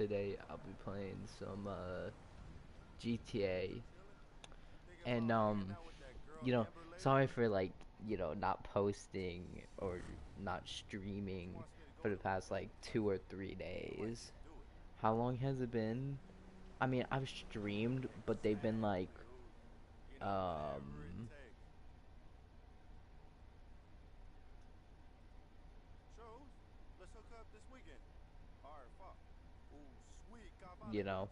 today I'll be playing some GTA. And you know, sorry for like, not posting or not streaming for the past like 2 or 3 days. How long has it been? I mean, I've streamed, but they've been like um you know,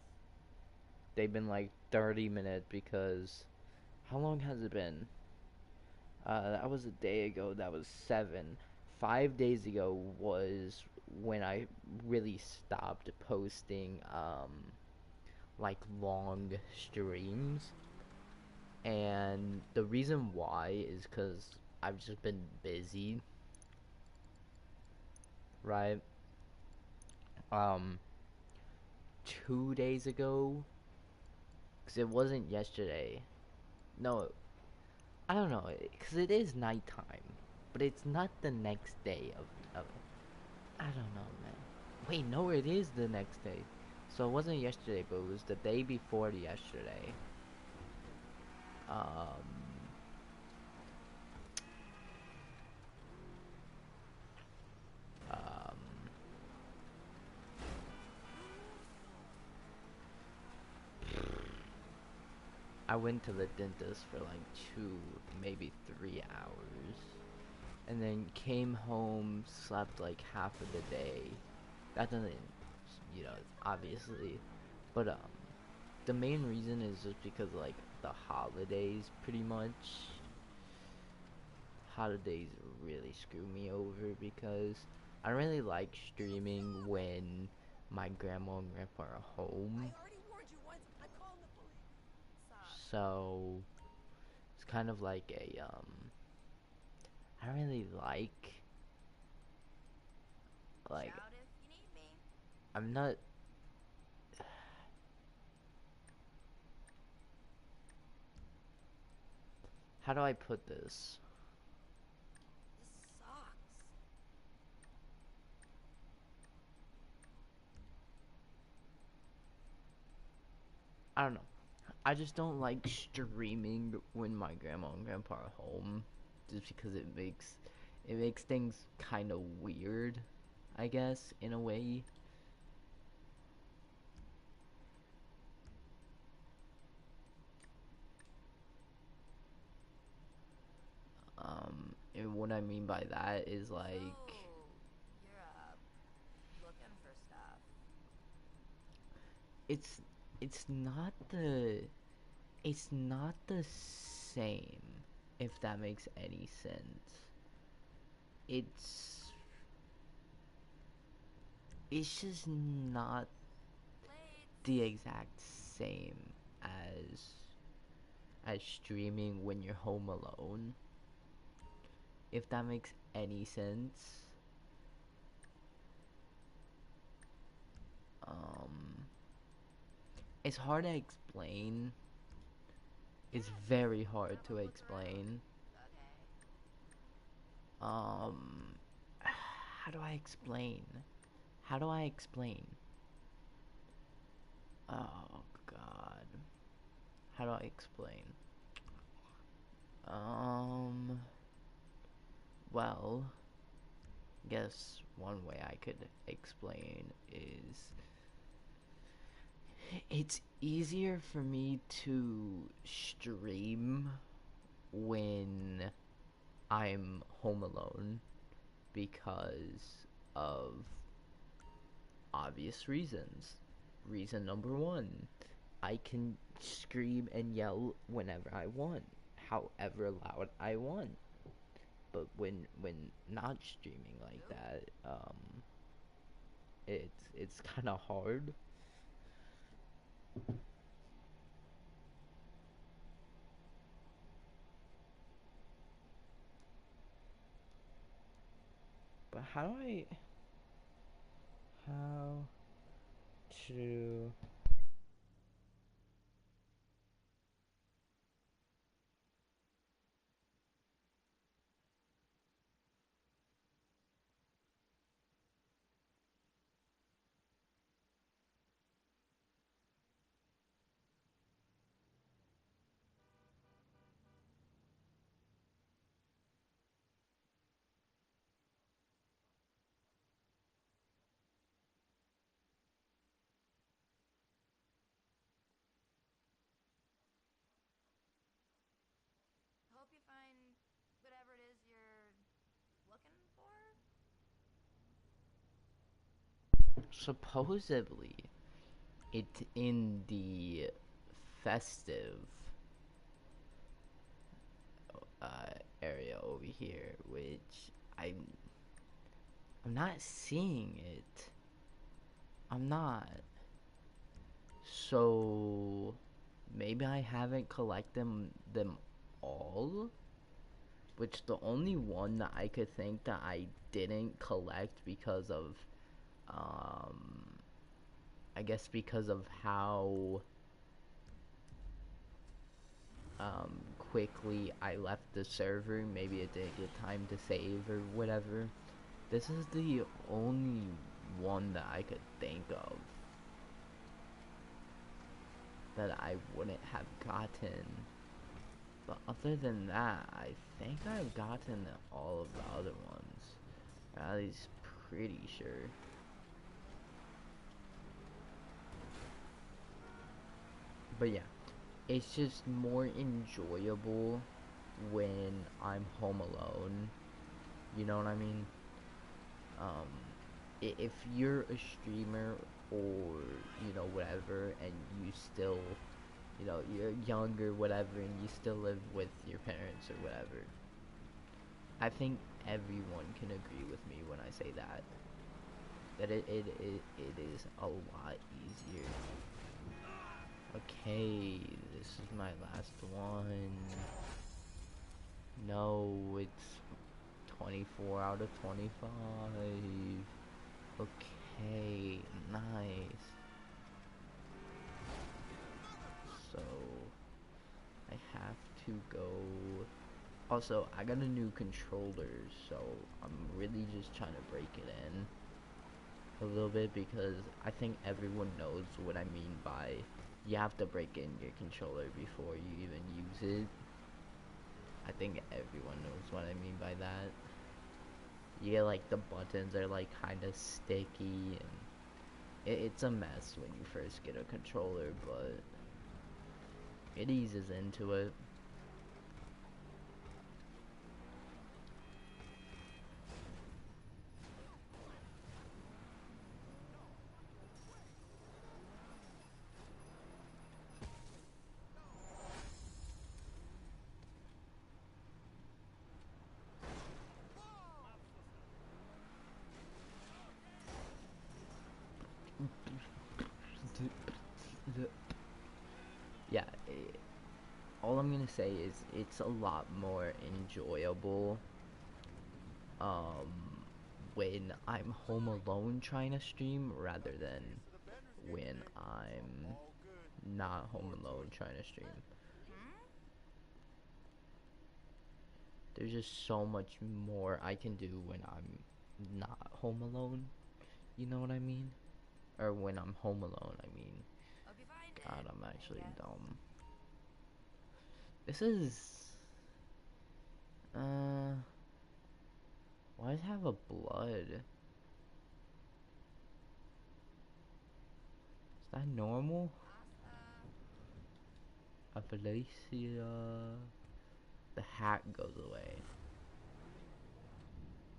they've been like 30 minutes because how long has it been? That was a day ago. That was 7. 5 days ago was when I really stopped posting like long streams, and the reason why is because I've just been busy, right? Um, 2 days ago, because it wasn't yesterday. No, I don't know, because it is nighttime, but it's not the next day of I don't know, man. Wait, no, it is the next day. So it wasn't yesterday, but it was the day before yesterday. Um, um, I went to the dentist for like 2, maybe 3 hours, and then came home, slept like half of the day. That doesn't, obviously, but the main reason is just because like the holidays, pretty much. Holidays really screw me over because I don't really like streaming when my grandma and grandpa are home. So it's kind of like I don't really like I'm not how do I put this? I don't know. I just don't like streaming when my grandma and grandpa are home just because it makes things kind of weird, I guess, in a way. And what I mean by that is like it's it's not the it's not the same, if that makes any sense. It's it's just not the exact same as streaming when you're home alone, if that makes any sense. Um it's hard to explain. It's very hard to explain. Um how do I explain? How do I explain? Oh god. How do I explain? Um well, guess one way I could explain is it's easier for me to stream when I'm home alone because of obvious reasons. Reason number one, I can scream and yell whenever I want, however loud I want. But when not streaming like that, it's kind of hard. But how to supposedly it's in the festive area over here, which I'm not seeing it. I'm not. So maybe I haven't collected them all. Which the only one that I could think that I didn't collect because of, um, I guess because of how quickly I left the server. Maybe it didn't get time to save or whatever. This is the only one that I could think of that I wouldn't have gotten. But other than that, I think I've gotten all of the other ones. At least pretty sure. But yeah, it's just more enjoyable when I'm home alone. You know what I mean? Um, if you're a streamer or whatever, and you still you're younger, whatever, and you still live with your parents or whatever, I think everyone can agree with me when I say that it is a lot easier. Okay, this is my last one. No, it's 24 out of 25. Okay, nice. So, I have to go. Also, I got a new controller, so I'm really just trying to break it in a little bit because I think everyone knows what I mean by you have to break in your controller before you even use it. I think everyone knows what I mean by that. Yeah, like the buttons are like kind of sticky and it's a mess when you first get a controller, but it eases into it. Yeah, all I'm gonna say is it's a lot more enjoyable um, when I'm home alone trying to stream rather than when I'm not home alone trying to stream. There's just so much more I can do when I'm not home alone. You know what I mean? Or when I'm home alone, I mean. God, I'm actually dumb. This is... Uh... Why does it have a blood? Is that normal? Apalacia... The hat goes away.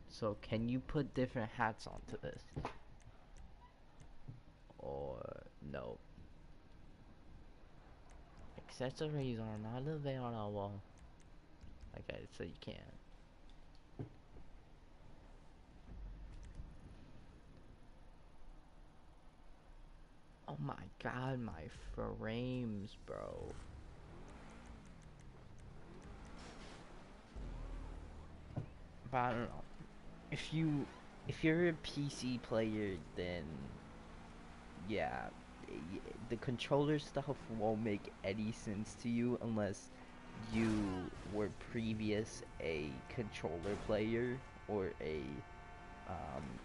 So can you put different hats onto this? Or no? Accessories are not available. Okay, so you can't. Oh my god, my frames, bro. But I don't know. If you're a PC player, then yeah, the controller stuff won't make any sense to you unless you were previous a controller player or a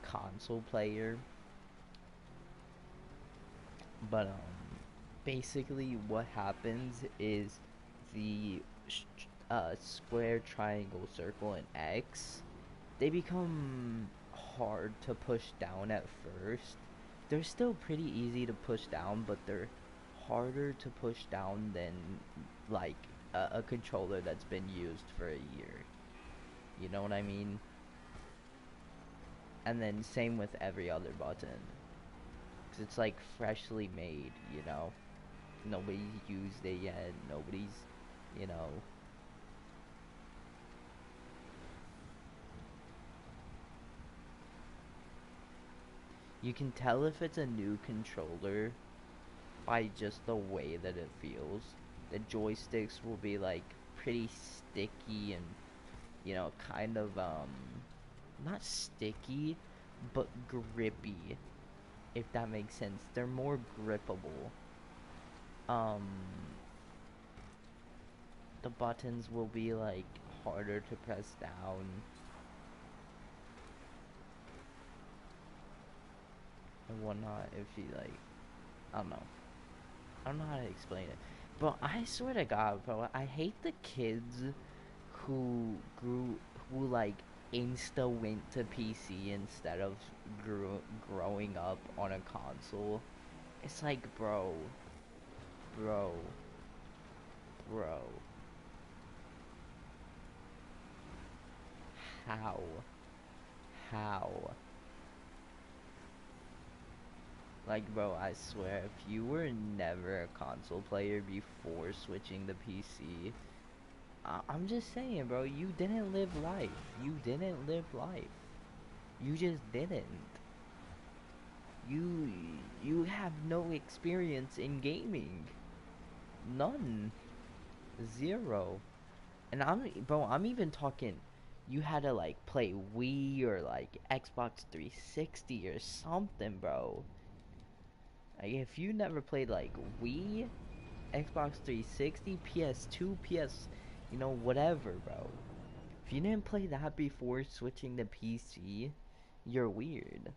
console player. But basically what happens is the square, triangle, circle, and X, they become hard to push down at first. They're still pretty easy to push down, but they're harder to push down than like a controller that's been used for a year. You know what I mean? And then same with every other button. 'Cause it's like freshly made, you know. Nobody's used it yet. Nobody's, you know. You can tell if it's a new controller by just the way that it feels. The joysticks will be like pretty sticky and, you know, kind of not sticky, but grippy, if that makes sense. They're more grippable. Um the buttons will be like harder to press down. And whatnot if you like, I don't know. I don't know how to explain it. But I swear to God, bro, I hate the kids who like insta went to PC instead of growing up on a console. It's like, bro, bro, how, how? Like, bro, I swear, if you were never a console player before switching to PC, I'm just saying, bro, you didn't live life. You didn't live life. You just didn't. You you have no experience in gaming. None. Zero. And I'm even talking, you had to like play Wii or like Xbox 360 or something, bro. Like if you never played like Wii, Xbox 360, PS2, you know, whatever, bro. If you didn't play that before switching to PC, you're weird.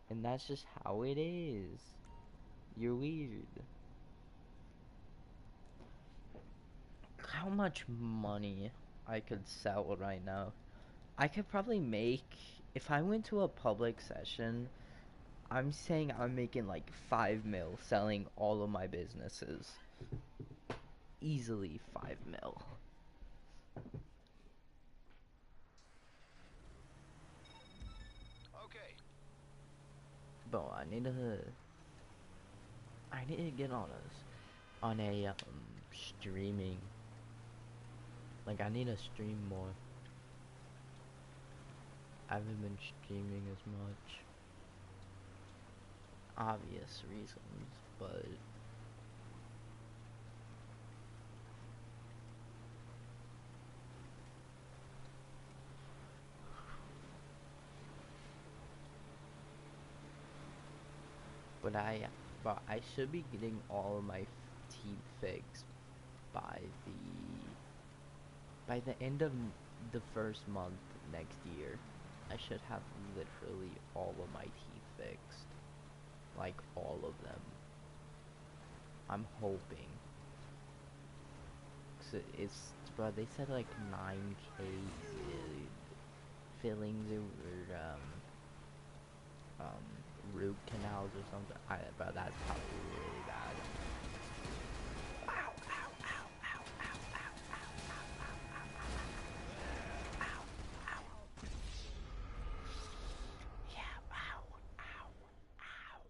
And that's just how it is. You're weird. How much money I could sell right now? I could probably make, if I went to a public session, I'm saying I'm making like 5 mil selling all of my businesses. Easily 5 mil. Okay. Bro, I need to get on a streaming. Like I need to stream more. I haven't been streaming as much. Obvious reasons, but I should be getting all of my teeth fixed by the end of the first month next year. I should have literally all of my teeth fixed, like all of them. I'm hoping. 'Cause it's, bro, they said like 9K fillings or root canals or something. Bro, that's probably really bad. Ow, ow, ow, ow, ow, ow, ow, ow, ow. Yeah, ow, ow, ow.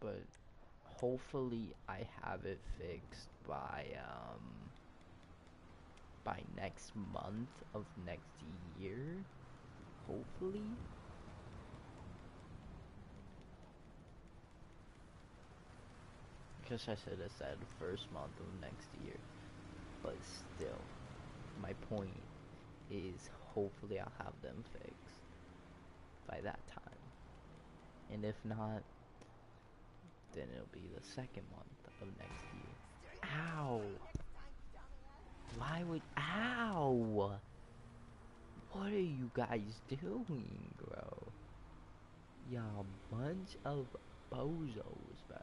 But hopefully I have it fixed by next month of next year. Hopefully. Because I should have said first month of next year. But still, my point is hopefully I'll have them fixed by that time. And if not, then it'll be the second month of next year. Ow! Why would... Ow! What are you guys doing, bro? Y'all bunch of bozos, bro.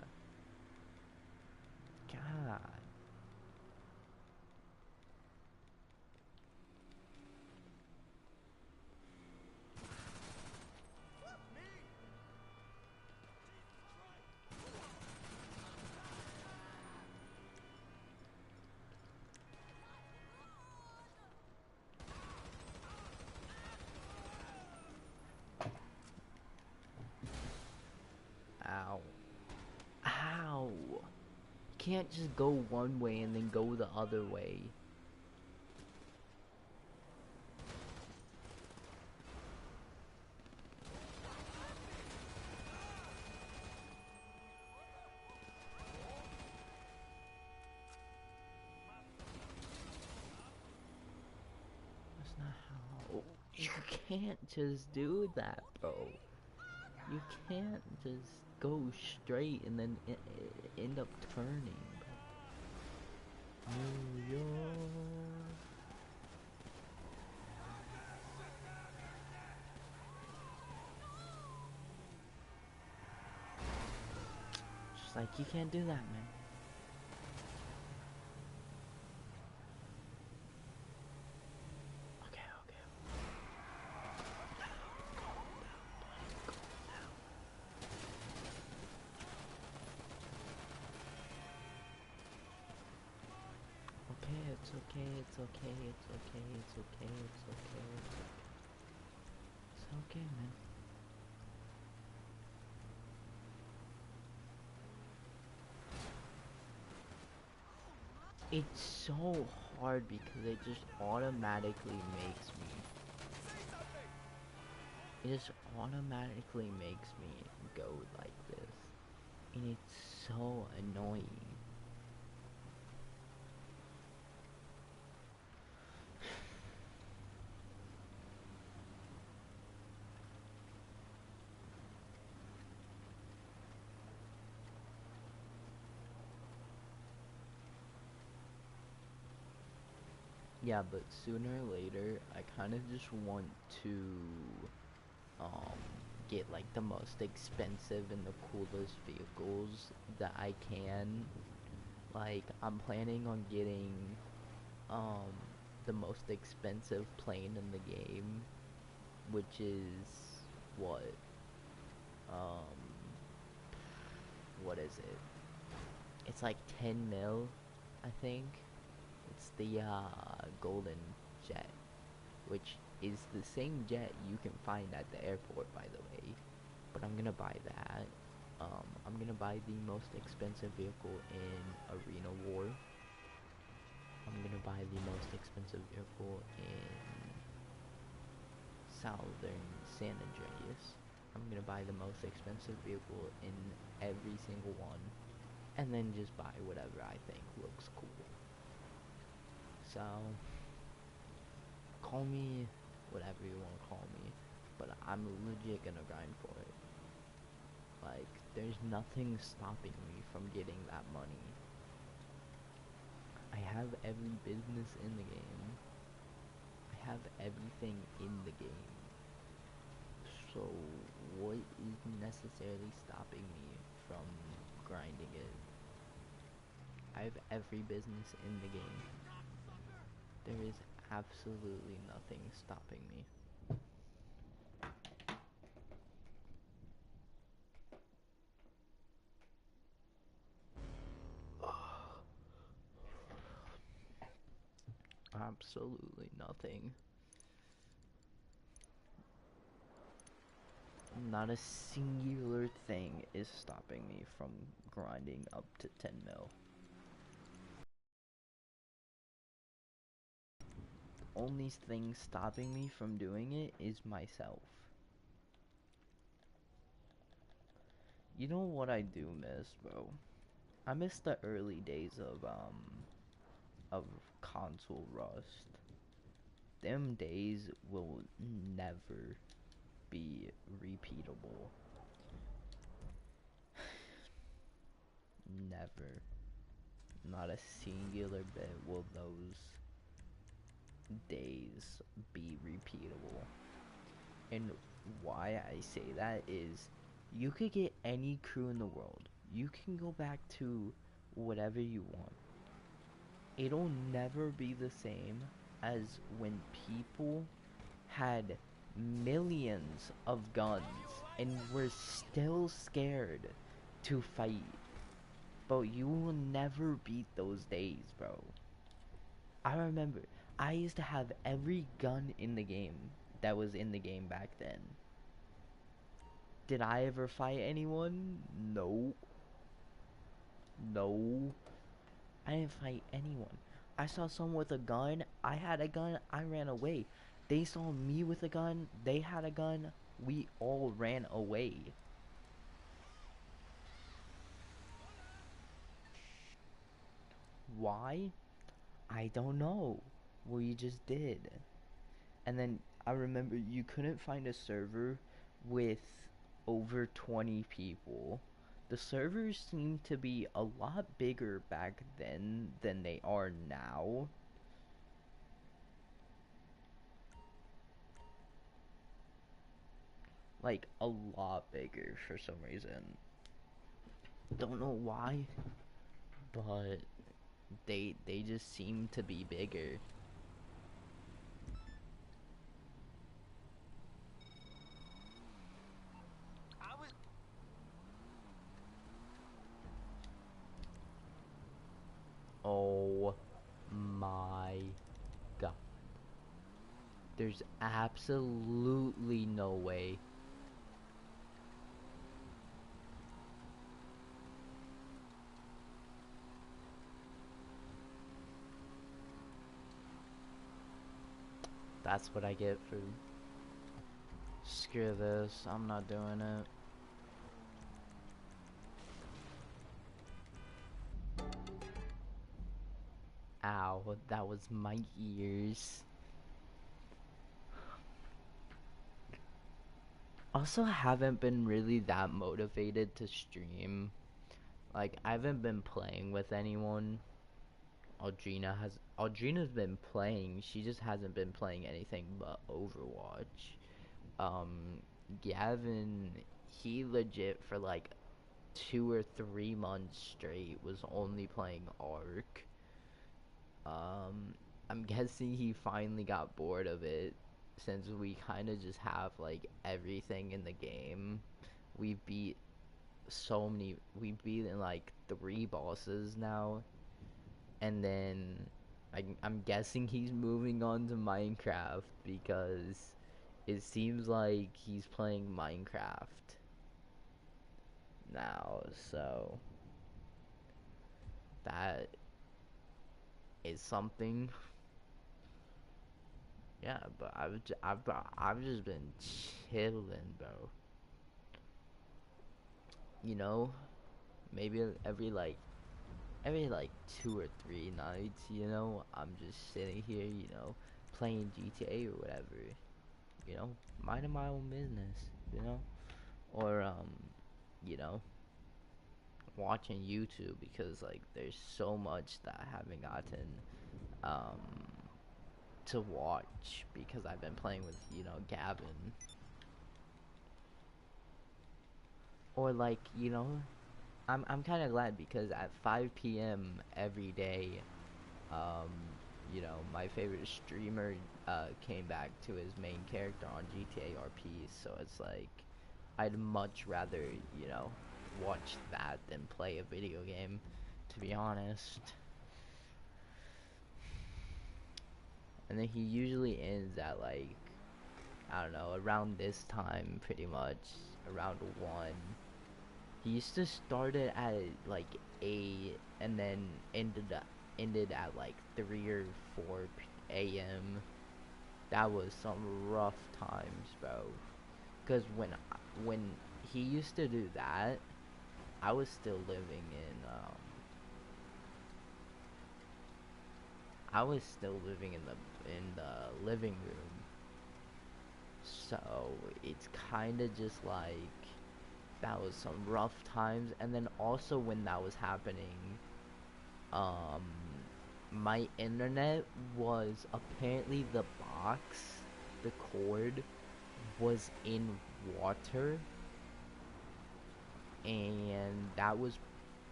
God. can't just go one way and then go the other way. That's not how... You can't just do that, bro. You can't just go straight and then end up turning, bro. New York. Just like, you can't do that, man. Okay, okay. Okay, it's okay, it's okay, it's okay, it's okay, it's okay, it's okay. It's okay, man. It's so hard because it just automatically makes me... It just automatically makes me go like this. And it's so annoying. Yeah, but sooner or later, I kind of just want to um, get like the most expensive and the coolest vehicles that I can. Like, I'm planning on getting um, the most expensive plane in the game, which is what? Um, what is it? It's like 10 mil, I think. It's the Golden Jet, which is the same jet you can find at the airport, by the way. But I'm gonna buy that. I'm gonna buy the most expensive vehicle in Arena War. I'm gonna buy the most expensive vehicle in Southern San Andreas. I'm gonna buy the most expensive vehicle in every single one. And then just buy whatever I think looks cool. So, call me whatever you want to call me, but I'm legit gonna grind for it. Like, there's nothing stopping me from getting that money. I have every business in the game. I have everything in the game. So, what is necessarily stopping me from grinding it? I have every business in the game. There is absolutely nothing stopping me. Absolutely nothing. Not a singular thing is stopping me from grinding up to 10 mil. The only thing stopping me from doing it is myself. You know what I do miss, bro? I miss the early days of console rust. Them days will never be repeatable. Never. Not a singular bit will those days be repeatable. And why I say that is, you could get any crew in the world. You can go back to whatever you want. It'll never be the same as when people had millions of guns and were still scared to fight. But you will never beat those days, bro. I remember, I used to have every gun in the game that was in the game back then. Did I ever fight anyone? No. No. I didn't fight anyone. I saw someone with a gun. I had a gun. I ran away. They saw me with a gun. They had a gun. We all ran away. Why? I don't know. We just did. And then I remember you couldn't find a server with over 20 people. The servers seemed to be a lot bigger back then than they are now. Like a lot bigger for some reason. Don't know why, but they just seem to be bigger. Oh my god. There's absolutely no way. That's what I get for... Screw this, I'm not doing it. Ow, that was my ears. Also, haven't been really that motivated to stream. Like, I haven't been playing with anyone. Audrina's been playing, she just hasn't been playing anything but Overwatch. Gavin, he legit for like 2 or 3 months straight was only playing Ark. I'm guessing he finally got bored of it since we kind of just have like everything in the game. We beat we beat in like 3 bosses now, and then I'm guessing he's moving on to Minecraft because it seems like he's playing Minecraft now, so that is something. Yeah, but I've just been chilling, bro. You know, maybe every like 2 or 3 nights, I'm just sitting here, playing GTA or whatever, minding my own business, or you know, watching YouTube because like there's so much that I haven't gotten um to watch because I've been playing with, Gavin. Or like, I'm kind of glad because at 5 p.m. every day, um, my favorite streamer came back to his main character on GTA RP, so it's like I'd much rather, watch that than play a video game, to be honest. And then he usually ends at like, I don't know, around this time pretty much, around 1. He used to start it at like 8 and then ended at like 3 or 4 a.m. That was some rough times, bro. Cause when he used to do that, I was still living in the living room. So it's kind of just like that was some rough times. And then also when that was happening, um my internet was apparently the box, the cord was in water, and that was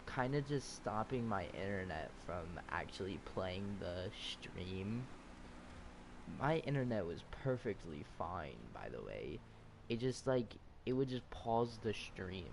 kind of just stopping my internet from actually playing the stream. My internet was perfectly fine, by the way. It just like it would just pause the stream.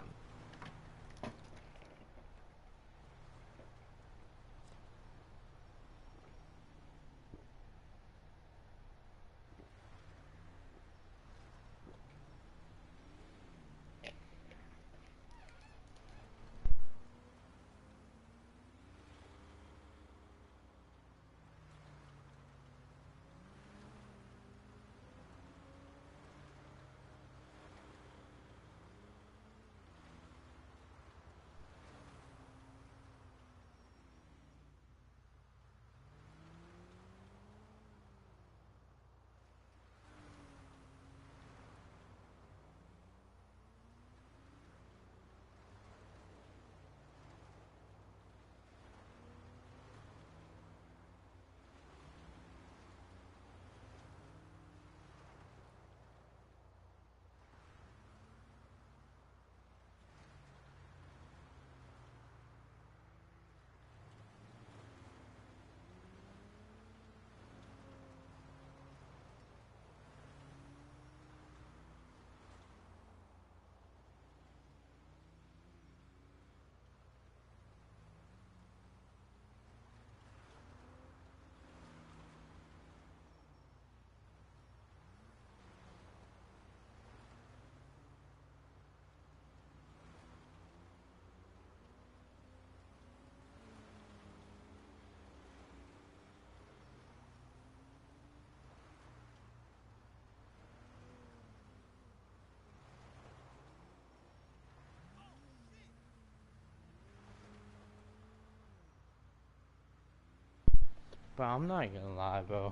But I'm not gonna lie, bro.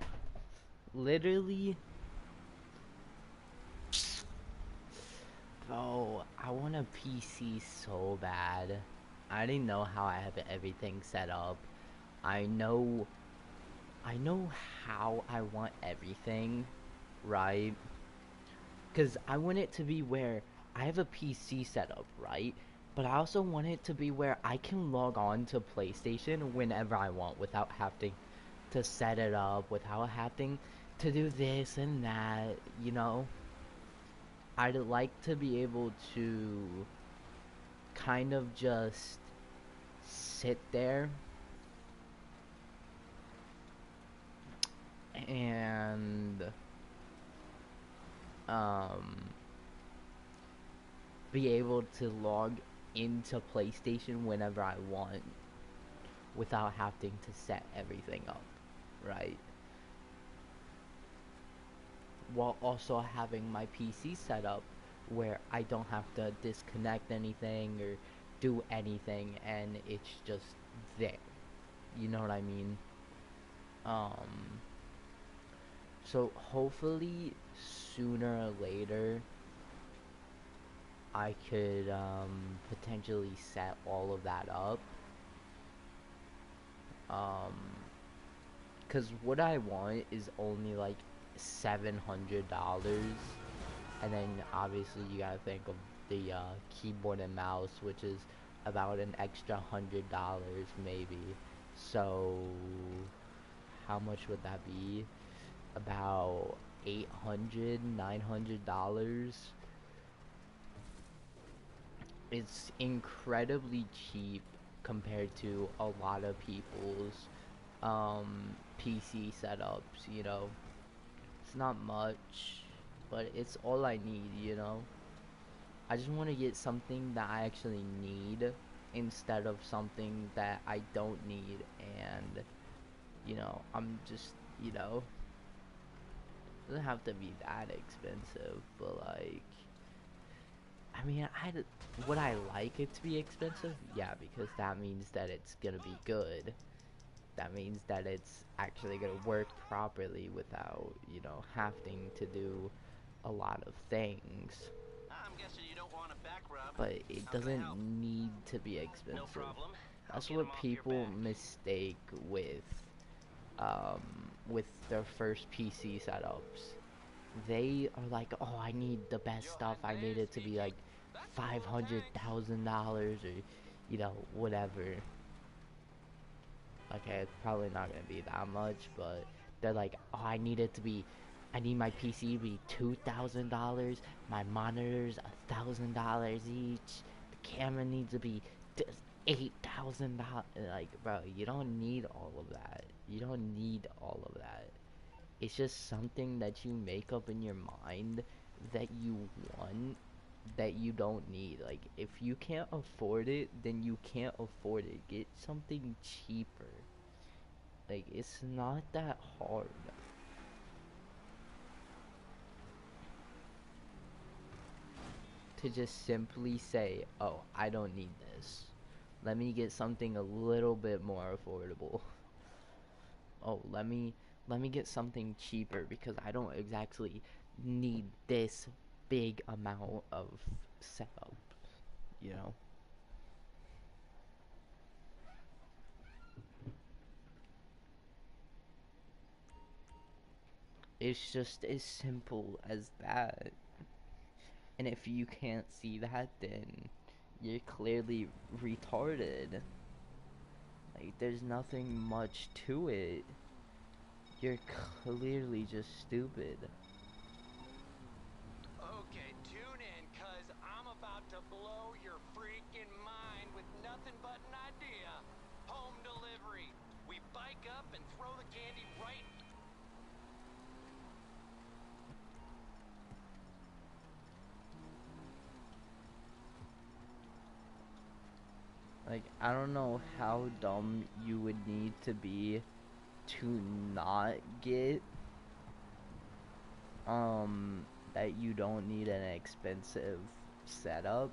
Literally, bro, I want a PC so bad. I already know how I have everything set up. I know I know how I want everything, right? Because I want it to be where I have a PC set up, right? But I also want it to be where I can log on to PlayStation whenever I want without having to set it up, without having to do this and that, you know? I'd like to be able to kind of just sit there and um be able to log into PlayStation whenever I want without having to set everything up, right? While also having my PC set up where I don't have to disconnect anything or do anything and it's just there. You know what I mean? Um so hopefully sooner or later I could potentially set all of that up. Um, Cause what I want is only like $700, and then obviously you gotta think of the keyboard and mouse, which is about an extra $100 maybe. So how much would that be? About 800, $900. It's incredibly cheap compared to a lot of people's PC setups, you know. It's not much, but it's all I need, you know. I just want to get something that I actually need instead of something that I don't need, and I'm just, you know, it doesn't have to be that expensive, but like I mean, would I like it to be expensive? Yeah, because that means that it's gonna be good. That means that it's actually gonna work properly without, having to do a lot of things. I'm guessing you don't want a back rub. But it How can I doesn't help? need to be No expensive. problem. I'll That's get him what off your people back. mistake with their first PC setups. They are like, oh, I need the best stuff. Johan I need Mayer it to be speaking. like That's cool, thanks. $500,000 or, whatever. Okay, it's probably not gonna be that much, but they're like, oh, I need my PC to be $2,000. My monitors $1,000 each. The camera needs to be $8,000. Like, bro, you don't need all of that. You don't need all of that. It's just something that you make up in your mind that you want that you don't need. Like, if you can't afford it, then you can't afford it. Get something cheaper. Like, it's not that hard. To just simply say, oh, I don't need this. Let me get something a little bit more affordable. Oh, let me get something cheaper because I don't exactly need this big amount of setup, you know? It's just as simple as that. And if you can't see that, then you're clearly retarded. Like, there's nothing much to it. You're clearly just stupid. Okay, tune in, cause I'm about to blow your freaking mind with nothing but an idea. Home delivery. We bike up and throw the candy right. Like, I don't know how dumb you would need to be to not get, that you don't need an expensive setup,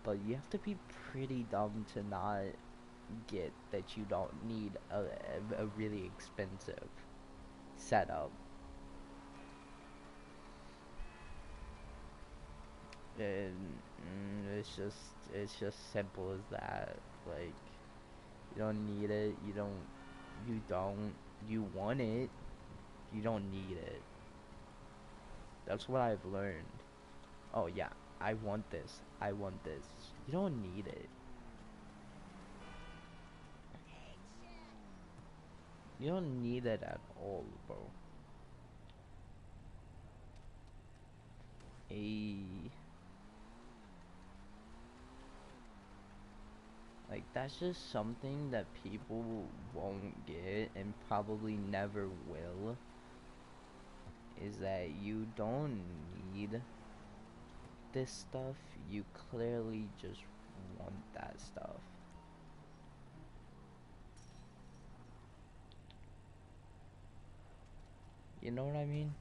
but you have to be pretty dumb to not get that you don't need a really expensive setup. And it's just simple as that. Like, you don't need it. You want it. You don't need it. That's what I've learned. Oh yeah, I want this. I want this. You don't need it. You don't need it at all, bro. A Like, that's just something that people won't get and probably never will, is that you don't need this stuff. You clearly just want that stuff. You know what I mean?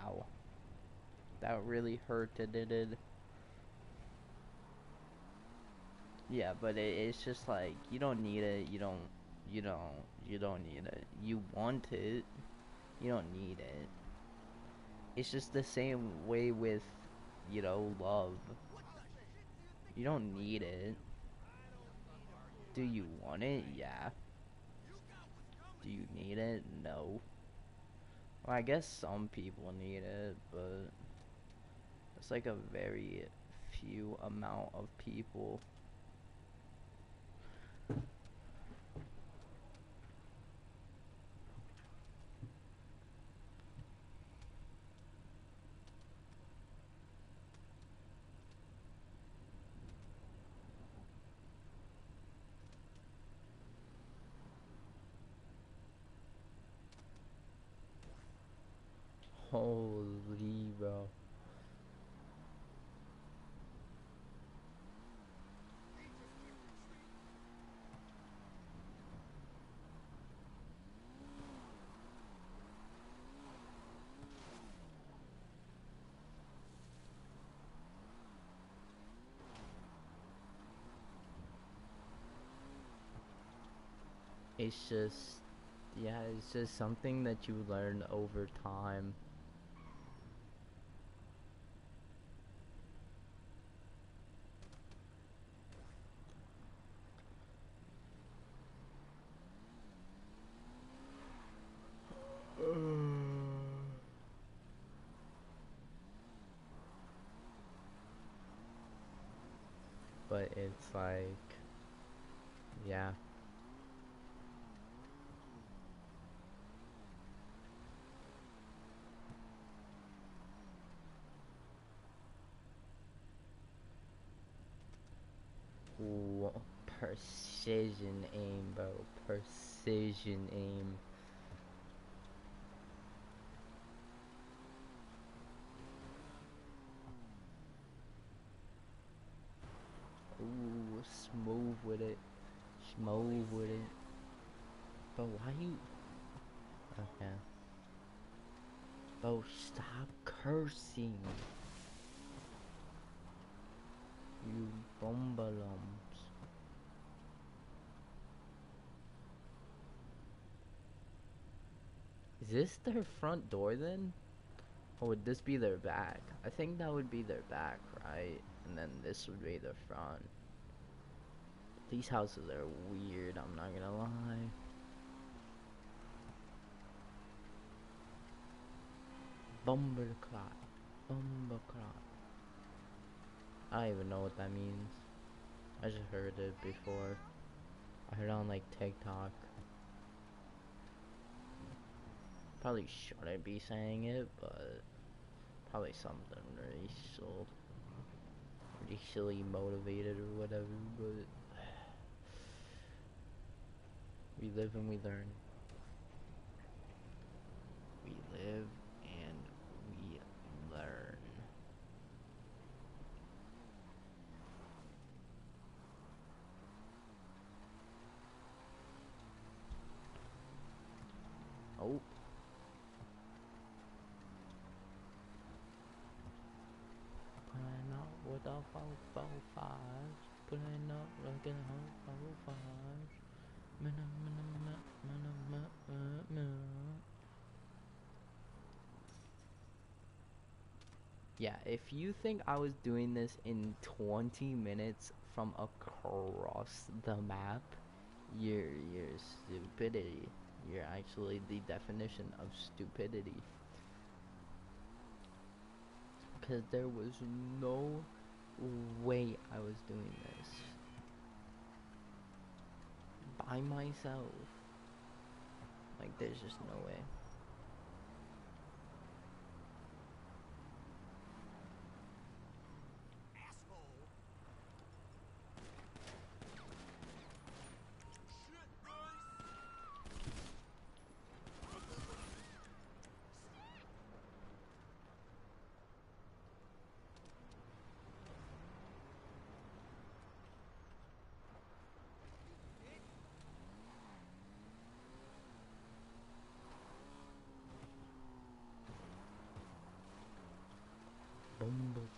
Ow. That really hurt, did it? Yeah, but it's just like, you don't need it. You don't need it. You want it. You don't need it. It's just the same way with, love. You don't need it. Do you want it? Yeah. Do you need it? No. Well, I guess some people need it, but it's like a very few amount of people. Holy, bro. It's just, yeah, it's just something that you learn over time. But it's like, yeah. Ooh, precision aim, bro. Precision aim. Ooh, smooth with it. Smooth with it. But why you... Okay. Bro, stop cursing. You bumbalums. Is this their front door then? Or would this be their back? I think that would be their back, right? And then this would be their front. These houses are weird, I'm not gonna lie. Bumberclot. Bumberclot. I don't even know what that means. I just heard it before. I heard it on like TikTok. Probably shouldn't be saying it, but probably something racially motivated or whatever, but we live and we learn. We live and we learn. Oh. Pulling up with a 445. Pulling up like a 445. Yeah, if you think I was doing this in 20 minutes from across the map, you're stupidity. You're actually the definition of stupidity. Because there was no way I was doing this by myself. Like, there's just no way. Bumble.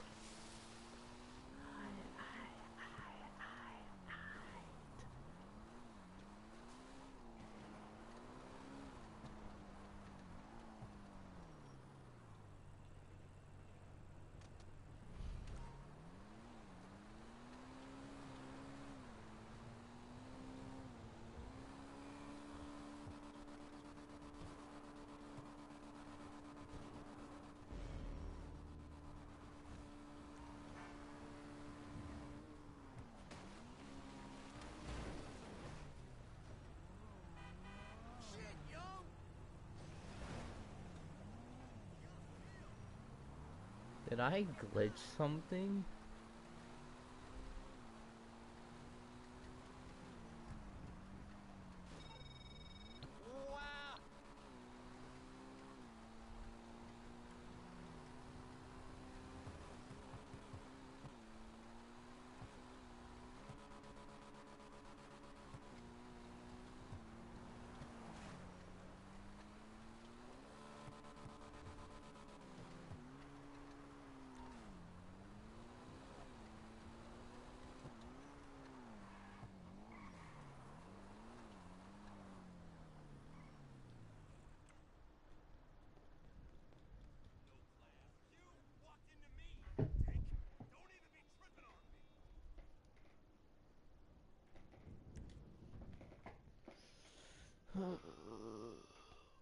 Did I glitch something? Wow.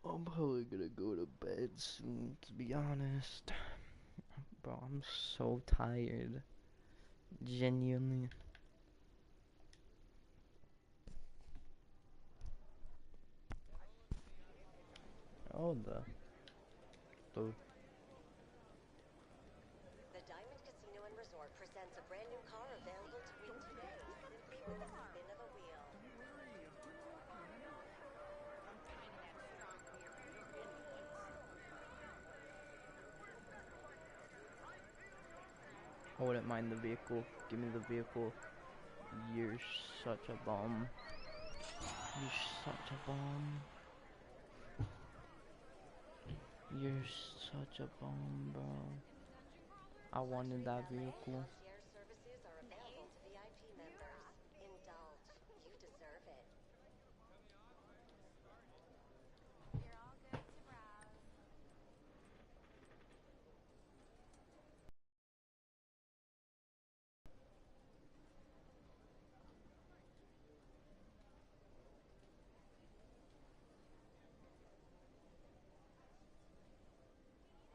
I'm probably gonna go to bed soon, to be honest. Bro, I'm so tired. Genuinely. Oh, the The Diamond Casino and Resort presents a brand new car available to win today, simply with the spin of a wheel. I wouldn't mind the vehicle. Give me the vehicle. You're such a bum. You're such a bum. You're such a bum, bro. I wanted that Luxury valet vehicle. concierge services are available to VIP members. Indulge. You deserve it. You're all good to browse.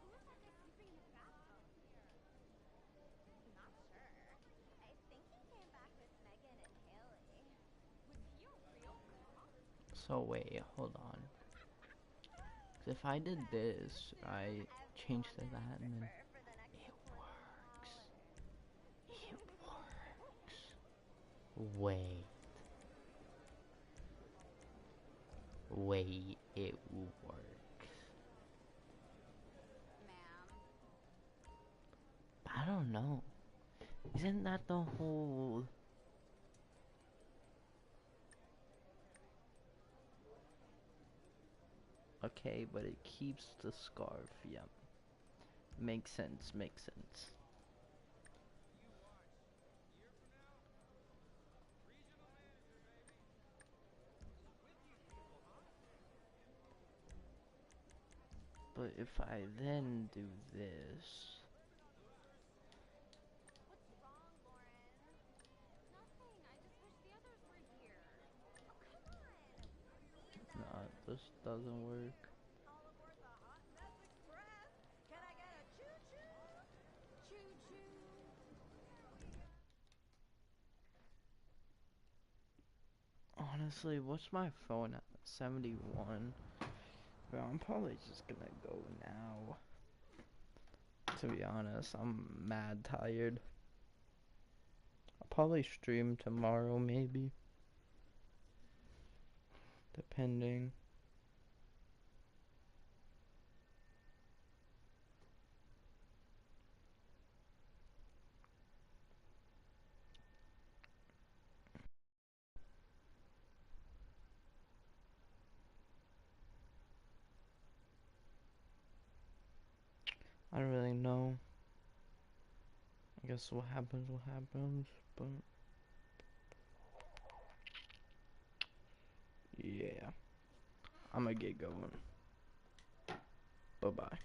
Who was that guy sleeping in the bathtub? Not sure. I think he came back with Megan and Haley. Was he a real cop? So wait, hold on. 'Cause if I did this, I changed to Everyone that, to and then prefer for the next it appointment works. holiday. It works. Wait. Wait, it works. don't know. Isn't that the whole... Okay, but it keeps the scarf, yep. Makes sense, makes sense. But if I then do this... What's wrong, Lauren? Nothing. I just wish the others were here. Oh, come on. We need Nah, them. this doesn't work. All aboard the Hot Mess Express. Can I get a choo-choo? Choo-choo. Honestly, what's my phone at? 71. Bro, I'm probably just gonna go now. To be honest, I'm mad tired. I'll probably stream tomorrow, maybe. Depending. I don't really know. I guess what happens, but yeah, I'm gonna get going. Bye bye.